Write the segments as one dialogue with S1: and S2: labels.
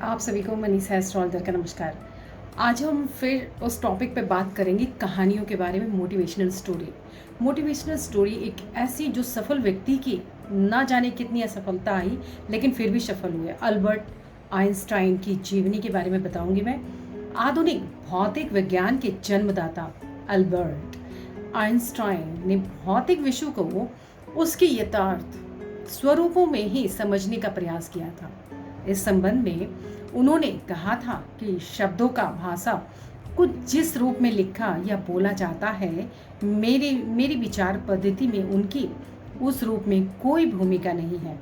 S1: आप सभी को मनीषा एस्ट्रोलॉजर का नमस्कार। आज हम फिर उस टॉपिक पे बात करेंगे कहानियों के बारे में। Motivational story. मोटिवेशनल स्टोरी एक ऐसी जो सफल व्यक्ति की ना जाने कितनी असफलता आई लेकिन फिर भी सफल हुए। अल्बर्ट आइंस्टाइन की जीवनी के बारे में बताऊंगी मैं। आधुनिक भौतिक विज्ञान के जन्मदाता अल्बर्ट आइंस्टाइन ने भौतिक विश्व को उसके यथार्थ स्वरूपों में ही समझने का प्रयास किया था। इस संबंध में उन्होंने कहा था कि शब्दों का भाषा कुछ जिस रूप में लिखा या बोला जाता है, मेरी मेरी विचार पद्धति में उनकी उस रूप में कोई भूमिका नहीं है।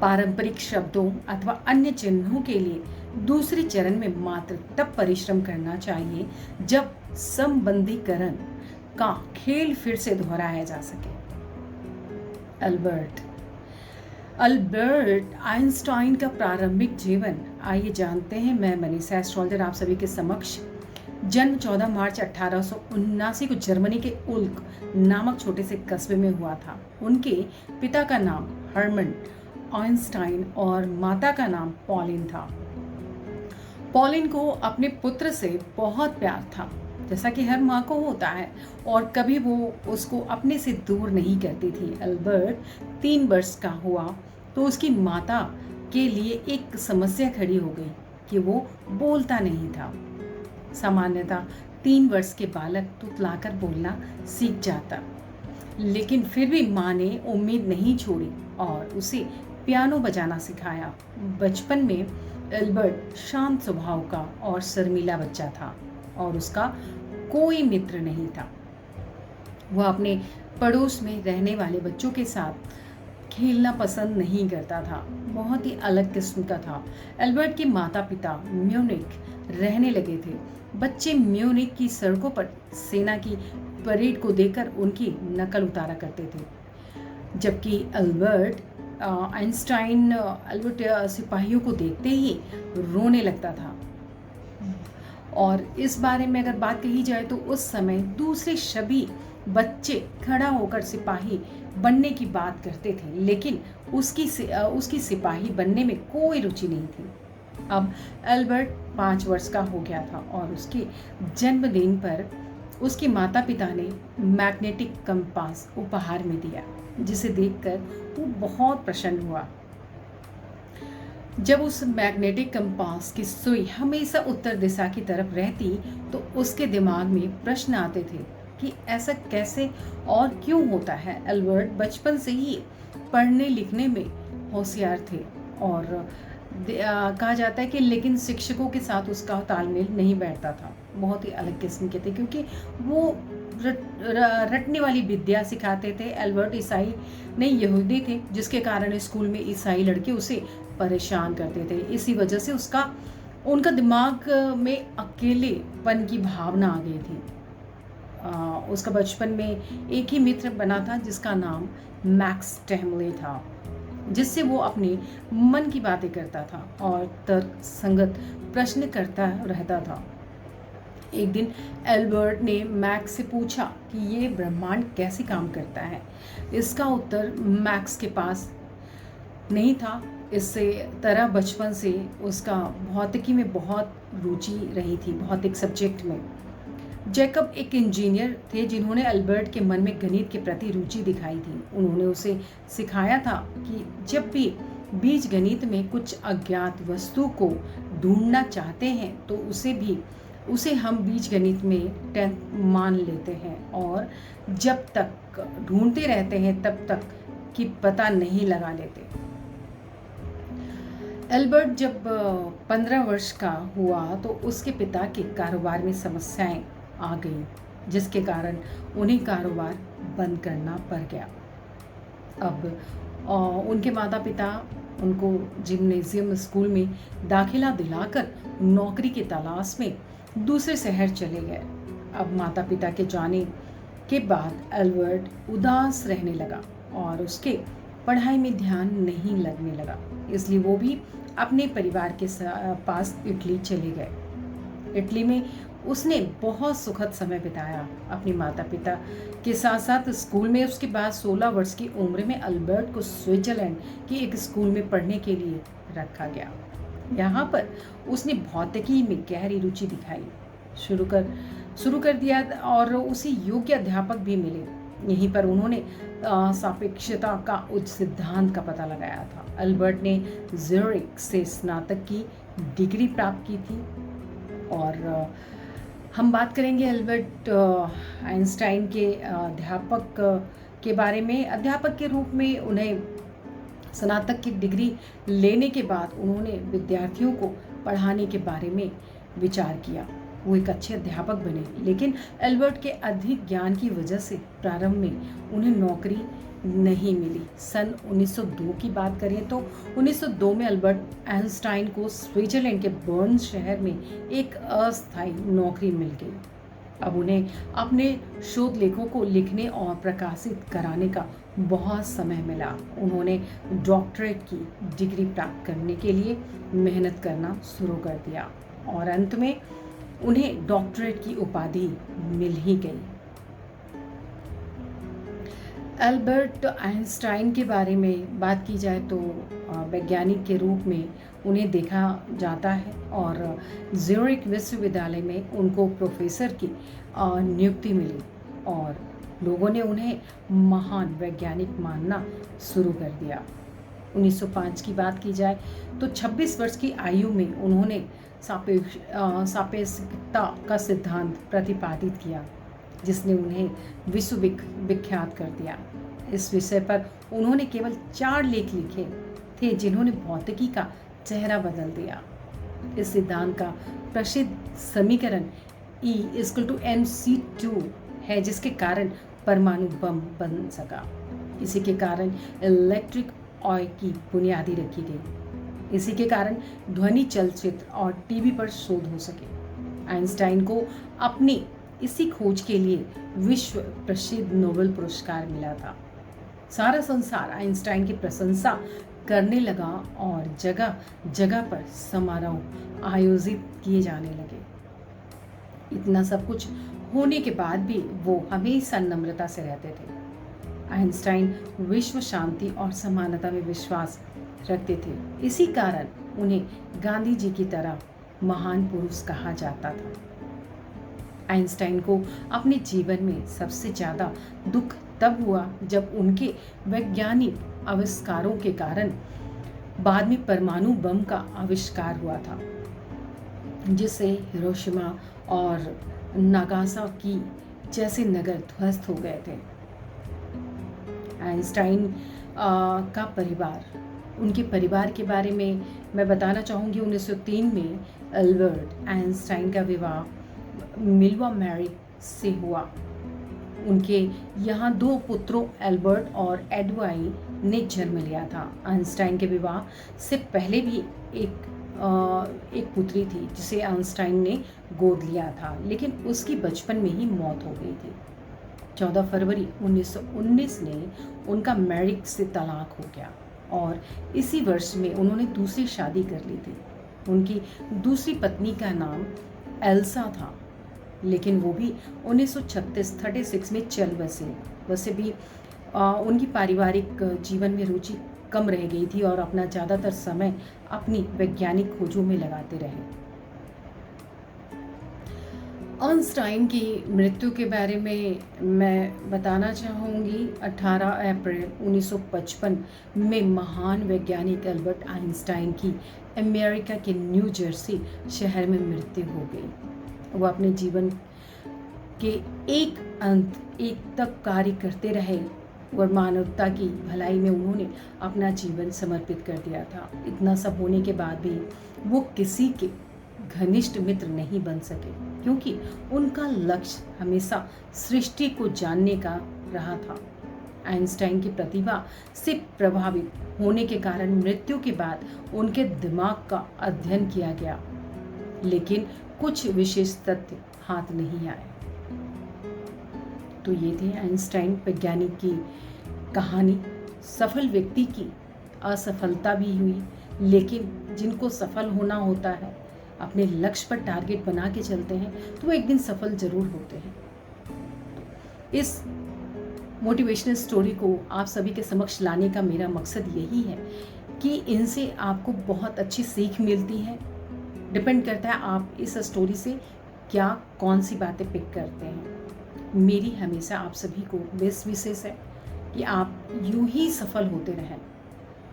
S1: पारंपरिक शब्दों अथवा अन्य चिन्हों के लिए दूसरे चरण में मात्र तब परिश्रम करना चाहिए जब संबंधीकरण का खेल फिर से दोहराया जा सके। अल्बर्ट अल्बर्ट आइंस्टाइन का प्रारंभिक जीवन आइए जानते हैं। मैं मनीषा एस्ट्रोलॉजर आप सभी के समक्ष। जन्म 14 मार्च 1879 को जर्मनी के उल्क नामक छोटे से कस्बे में हुआ था। उनके पिता का नाम हर्मन आइंस्टाइन और माता का नाम पॉलिन था। पॉलिन को अपने पुत्र से बहुत प्यार था, जैसा कि हर माँ को होता है, और कभी वो उसको अपने से दूर नहीं करती थी। अल्बर्ट 3 वर्ष का हुआ तो उसकी माता के लिए एक समस्या खड़ी हो गई कि वो बोलता नहीं था। सामान्यतः 3 वर्ष के बालक तुतलाकर बोलना सीख जाता, लेकिन फिर भी माँ ने उम्मीद नहीं छोड़ी और उसे पियानो बजाना सिखाया। बचपन में एल्बर्ट शांत स्वभाव का और शर्मीला बच्चा था और उसका कोई मित्र नहीं था। वह अपने पड़ोस में रहने वाले बच्चों के साथ खेलना पसंद नहीं करता था, बहुत ही अलग किस्म का था। एल्बर्ट के माता पिता म्यूनिख रहने लगे थे। बच्चे म्यूनिख की सड़कों पर सेना की परेड को देखकर उनकी नकल उतारा करते थे, जबकि अल्बर्ट सिपाहियों को देखते ही रोने लगता था। और इस बारे में अगर बात कही जाए तो उस समय दूसरे सभी बच्चे खड़ा होकर सिपाही बनने की बात करते थे, लेकिन उसकी सिपाही बनने में कोई रुचि नहीं थी। अब एल्बर्ट 5 वर्ष का हो गया था और उसके जन्मदिन पर उसके माता पिता ने मैग्नेटिक कंपास उपहार में दिया, जिसे देखकर वो बहुत प्रसन्न हुआ। जब उस मैग्नेटिक कंपास की सुई हमेशा उत्तर दिशा की तरफ रहती तो उसके दिमाग में प्रश्न आते थे कि ऐसा कैसे और क्यों होता है। एल्बर्ट बचपन से ही पढ़ने लिखने में होशियार थे और कहा जाता है कि लेकिन शिक्षकों के साथ उसका तालमेल नहीं बैठता था। बहुत ही अलग किस्म के थे क्योंकि वो रटने वाली विद्या सिखाते थे। एल्बर्ट ईसाई नहीं यहूदी थे, जिसके कारण स्कूल में ईसाई लड़के उसे परेशान करते थे। इसी वजह से उनका दिमाग में अकेलेपन की भावना आ गई थी। उसका बचपन में एक ही मित्र बना था जिसका नाम मैक्स टेमले था, जिससे वो अपने मन की बातें करता था और तर्क संगत प्रश्न करता रहता था। एक दिन एल्बर्ट ने मैक्स से पूछा कि ये ब्रह्मांड कैसे काम करता है। इसका उत्तर मैक्स के पास नहीं था। इससे तरह बचपन से उसका भौतिकी में बहुत रुचि रही थी, भौतिक सब्जेक्ट में। जैकब एक इंजीनियर थे जिन्होंने एल्बर्ट के मन में गणित के प्रति रुचि दिखाई थी। उन्होंने उसे सिखाया था कि जब भी बीज गणित में कुछ अज्ञात वस्तु को ढूंढना चाहते हैं तो उसे हम बीज गणित में 10th मान लेते हैं और जब तक ढूंढते रहते हैं तब तक कि पता नहीं लगा लेते। एल्बर्ट जब 15 वर्ष का हुआ तो उसके पिता के कारोबार में समस्याएं आ गई, जिसके कारण उन्हें कारोबार बंद करना पड़ गया। अब उनके माता पिता उनको जिम्नेजियम स्कूल में दाखिला दिलाकर नौकरी की तलाश में दूसरे शहर चले गए। अब माता पिता के जाने के बाद एल्बर्ट उदास रहने लगा और उसके पढ़ाई में ध्यान नहीं लगने लगा, इसलिए वो भी अपने परिवार के पास इटली चले गए। इटली में उसने बहुत सुखद समय बिताया अपने माता पिता के साथ साथ स्कूल में। उसके बाद 16 वर्ष की उम्र में अल्बर्ट को स्विट्जरलैंड के एक स्कूल में पढ़ने के लिए रखा गया। यहाँ पर उसने भौतिकी में गहरी रुचि दिखाई शुरू कर दिया और उसे योग्य अध्यापक भी मिले। यहीं पर उन्होंने सापेक्षता का उच्च सिद्धांत का पता लगाया था। अल्बर्ट ने ज़्यूरिख से स्नातक की डिग्री प्राप्त की थी। और हम बात करेंगे अल्बर्ट आइंस्टाइन के अध्यापक के बारे में। अध्यापक के रूप में उन्हें स्नातक की डिग्री लेने के बाद उन्होंने विद्यार्थियों को पढ़ाने के बारे में विचार किया। वो एक अच्छे अध्यापक बने, लेकिन एल्बर्ट के अधिक ज्ञान की वजह से प्रारंभ में उन्हें नौकरी नहीं मिली। सन 1902 की बात करें तो 1902 में अल्बर्ट आइंस्टाइन को स्विट्जरलैंड के बर्न शहर में एक अस्थायी नौकरी मिल गई। अब उन्हें अपने शोध लेखों को लिखने और प्रकाशित कराने का बहुत समय मिला। उन्होंने डॉक्टरेट की डिग्री प्राप्त करने के लिए मेहनत करना शुरू कर दिया और अंत में उन्हें डॉक्टरेट की उपाधि मिल ही गई। एल्बर्ट आइंस्टाइन के बारे में बात की जाए तो वैज्ञानिक के रूप में उन्हें देखा जाता है और ज़्यूरिख विश्वविद्यालय में उनको प्रोफेसर की नियुक्ति मिली और लोगों ने उन्हें महान वैज्ञानिक मानना शुरू कर दिया। 1905 की बात की जाए तो 26 वर्ष की आयु में उन्होंने सापेक्षता का सिद्धांत प्रतिपादित किया, जिसने उन्हें विश्व विख्यात कर दिया। इस विषय पर उन्होंने केवल 4 लेख लिखे थे, जिन्होंने भौतिकी का चेहरा बदल दिया। इस सिद्धांत का प्रसिद्ध समीकरण E=mc2 है, जिसके कारण परमाणु बम बन सका। इसी के कारण इलेक्ट्रिक ऑय की बुनियादी रखी गई। इसी के कारण ध्वनि, चलचित्र और टीवी पर शोध हो सके। आइंस्टाइन को अपनी इसी खोज के लिए विश्व प्रसिद्ध नोबेल पुरस्कार मिला था। सारा संसार आइंस्टाइन की प्रशंसा करने लगा और जगह जगह पर समारोह आयोजित किए जाने लगे। इतना सब कुछ होने के बाद भी वो हमेशा नम्रता से रहते थे। आइंस्टाइन विश्व शांति और समानता में विश्वास रखते थे। इसी कारण उन्हें गांधी जी की तरह महान पुरुष कहा जाता था। आइंस्टाइन को अपने जीवन में सबसे ज़्यादा दुख तब हुआ जब उनके वैज्ञानिक आविष्कारों के कारण बाद में परमाणु बम का आविष्कार हुआ था, जिससे हिरोशिमा और नागासाकी जैसे नगर ध्वस्त हो गए थे। आइंस्टाइन का परिवार, उनके परिवार के बारे में मैं बताना चाहूँगी। 1903 में एल्बर्ट आइंस्टाइन का विवाह मिल्वा मैरी से हुआ। उनके यहाँ 2 पुत्रों एल्बर्ट और एडवाइन ने जन्म लिया था। आइंस्टाइन के विवाह से पहले भी एक पुत्री थी, जिसे आइंस्टाइन ने गोद लिया था, लेकिन उसकी बचपन में ही मौत हो गई थी। 14 फरवरी 1919 में उनका मैरिक से तलाक हो गया और इसी वर्ष में उन्होंने दूसरी शादी कर ली थी। उनकी दूसरी पत्नी का नाम एल्सा था, लेकिन वो भी 1936 में चल बसे। वैसे भी उनकी पारिवारिक जीवन में रुचि कम रह गई थी और अपना ज़्यादातर समय अपनी वैज्ञानिक खोजों में लगाते रहे। आइंस्टाइन की मृत्यु के बारे में मैं बताना चाहूँगी। 18 अप्रैल 1955 में महान वैज्ञानिक एल्बर्ट आइंस्टाइन की अमेरिका के न्यू जर्सी शहर में मृत्यु हो गई। वो अपने जीवन के एक तक कार्य करते रहे और मानवता की भलाई में उन्होंने अपना जीवन समर्पित कर दिया था। इतना सब होने के बाद भी वो किसी के घनिष्ठ मित्र नहीं बन सके, क्योंकि उनका लक्ष्य हमेशा सृष्टि को जानने का रहा था। आइंस्टाइन की प्रतिभा से प्रभावित होने के कारण मृत्यु के बाद उनके दिमाग का अध्ययन किया गया, लेकिन कुछ विशेष तथ्य हाथ नहीं आए। तो ये थे आइंस्टाइन वैज्ञानिक की कहानी। सफल व्यक्ति की असफलता भी हुई, लेकिन जिनको सफल होना होता है, अपने लक्ष्य पर टारगेट बना के चलते हैं, तो वो एक दिन सफल जरूर होते हैं। इस मोटिवेशनल स्टोरी को आप सभी के समक्ष लाने का मेरा मकसद यही है कि इनसे आपको बहुत अच्छी सीख मिलती है। डिपेंड करता है आप इस स्टोरी से क्या कौन सी बातें पिक करते हैं। मेरी हमेशा आप सभी को बेस्ट विशेष है कि आप यूं ही सफल होते रहें,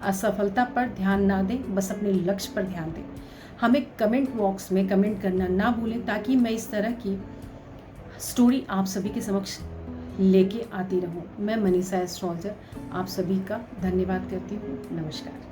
S1: असफलता पर ध्यान ना दें, बस अपने लक्ष्य पर ध्यान दें। हमें कमेंट बॉक्स में कमेंट करना ना भूलें ताकि मैं इस तरह की स्टोरी आप सभी के समक्ष लेके आती रहूं। मैं मनीषा एस्ट्रोलॉजर आप सभी का धन्यवाद करती हूँ। नमस्कार।